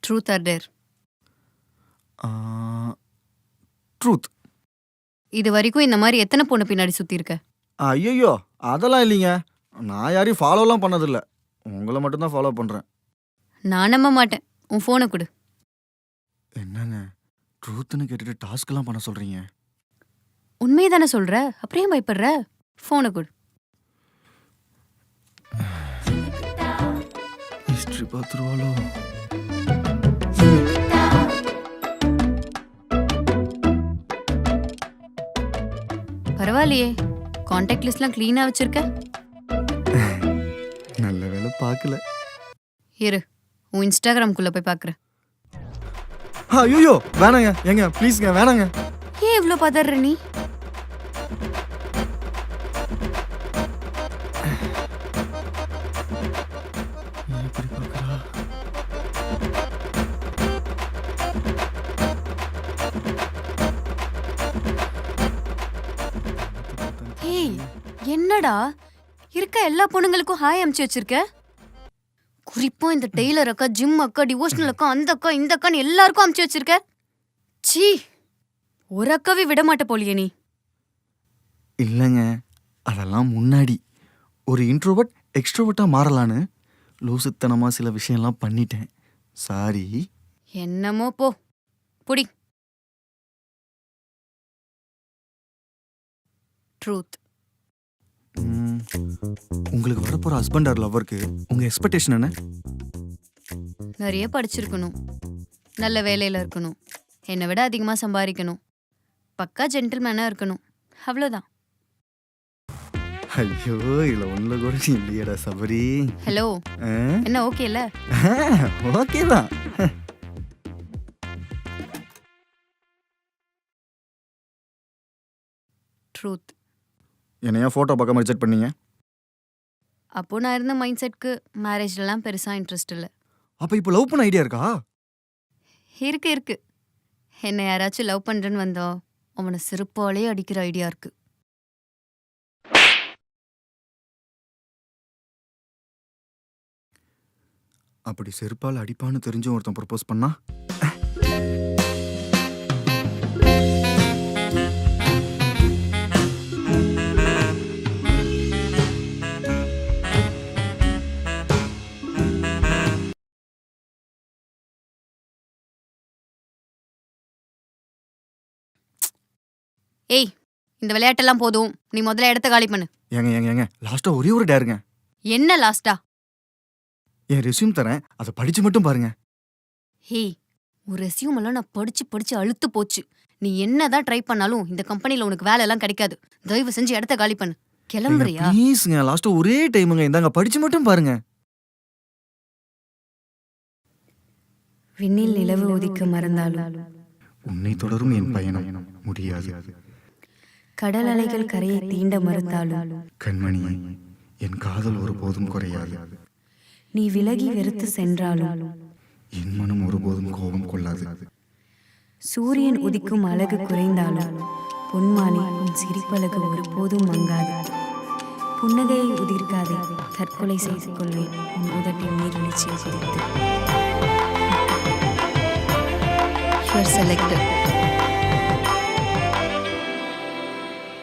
Truth or dare? Truth. இது வரைக்கும் இந்த மாதிரி எத்தனை பொண்ணு பின்னாடி சுத்தி இருக்க? ஐயோ அதெல்லாம் இல்லைங்க. நான் யாரையும் ஃபாலோலாம் பண்ணதில்ல. உங்களை மட்டும்தான் ஃபாலோ பண்ணுறேன். நான் நம்ப மாட்டேன். உன் ஃபோனை கொடு. என்னங்க ட்ரூத்துன்னு கேட்டுட்டு டாஸ்க்லாம் பண்ண சொல்கிறீங்க? உண்மையை தானே சொல்ற, அப்புறம் ஏன் பயப்படுற? ஃபோனை கொடு. ஹிஸ்ட்ரி பார்த்துருவாளோ? பரவாயில்லையே, கான்டாக்ட் லிஸ்ட்லாம் க்ளீனாக வச்சிருக்க. நல்ல வேலை பார்க்கல. இரு, உன் இன்ஸ்டாகிராம்குள்ளே போய் பார்க்குறேன். ஐயோ வேணாங்க, ஏங்க ப்ளீஸ்ங்க வேணாங்க. ஏன் இவ்வளோ பதற நீ? எப்படி பார்க்குறா? ஏய், என்னடா இருக்க எல்லா பொண்ணுங்களுக்கும் ஹாய் அமுச்சு வச்சிருக்க? குறிப்பா இந்த டெய்லர் அக்கா, ஜிம் அக்கா, டிவோஷனல் அக்கா, அந்த அக்கா, இந்த அக்கான்னு எல்லாருக்கும் அமுச்சு வச்சிருக்க. சீ, ஒரு அக்காவே விட மாட்ட போலியே நீ. இல்லைங்க, அதெல்லாம் முன்னாடி ஒரு இன்ட்ரோவர்ட் எக்ஸ்ட்ரோவர்ட்டாக மாறலான்னு லூசுத்தனமாக சில விஷயம்லாம் பண்ணிட்டேன். சாரி. என்னமோ போ, புடி. ட்ரூத். உங்களுக்கு வரப்போகிற ஹஸ்பண்ட் ஆர் லவ்வருக்கு உங்கள் எக்ஸ்பெக்டேஷன் என்ன? நிறைய படிச்சிருக்கணும், நல்ல வேலையில் இருக்கணும், என்னை விட அதிகமாக சம்பாதிக்கணும், பக்கா ஜென்டில்மேனாக இருக்கணும், அவ்வளோதான். ஐயோ இல்லை ஒன்றில் கூட இல்லையடா சபரி. ஹலோ, என்ன ஓகே இல்லை? ஓகே தான். ட்ரூத். என்னையா ஃபோட்டோ பார்க்காம ரிஜெக்ட் பண்ணீங்க? அப்போ நான் இருந்த மைண்ட் செட்க்கு மேரேஜ்லலாம் பெருசாக இன்ட்ரெஸ்ட் இல்லை. அப்போ இப்போ லவ் பண்ண ஐடியா இருக்கா? இருக்கு இருக்கு. என்னை யாராச்சும் லவ் பண்ணுறேன்னு வந்தோ அவனை செருப்பாலே அடிக்கிற ஐடியா இருக்கு. அப்படி செருப்பால் அடிப்பான்னு தெரிஞ்சும் ஒருத்தன் ப்ரப்போஸ் பண்ணா? ஏய், இந்த விளையாட்டெல்லாம் போதும், நீ முதல்ல இடத்த காலி பண்ணு. ஏங்க லாஸ்ட்டாக ஒரே ஒரு டேருங்க. என்ன லாஸ்டா? என் ரெஸ்யூம் தரேன், அதை படிச்சு மட்டும் பாருங்க. ஹேய், ஒரு ரெஸ்யூம் எல்லாம் நான் படிச்சு படிச்சு அழுத்து போச்சு. நீ என்னதான் ட்ரை பண்ணாலும் இந்த கம்பெனில உனக்கு வேலை எல்லாம் கிடைக்காது. தயவு செஞ்சு இடத்த காலி பண்ணு. கிளம்புறியா? ப்ளீஸ்ங்க, லாஸ்ட்டாக ஒரே டைமுங்க, இந்தாங்க படிச்சு மட்டும் பாருங்க. விண்ணில் நிலவு உதிக்க மறந்தாலும் உன்னை தொடரும் என் பயணம் முடியாது. கடல் அலைகள் கரையை தீண்ட மறுத்தாலும் கண்மணியே, என் காதல் ஒருபோதும் குறையாது. நீ விலகி வெறுத்து சென்றாலும் என் மனம் ஒருபோதும் கோபம் கொள்ளாது. சூரியன் உதிக்கும் அழகு குறைந்தாலும் பொன்மானி உன் சிரிப்பழகு ஒருபோதும் மங்காது. புன்னகையை உதிர்க்காதே, தற்கொலை செய்து கொள்வேன் உன் உதட்டின் நீர்வீழ்ச்சியை குடித்து. You are selected.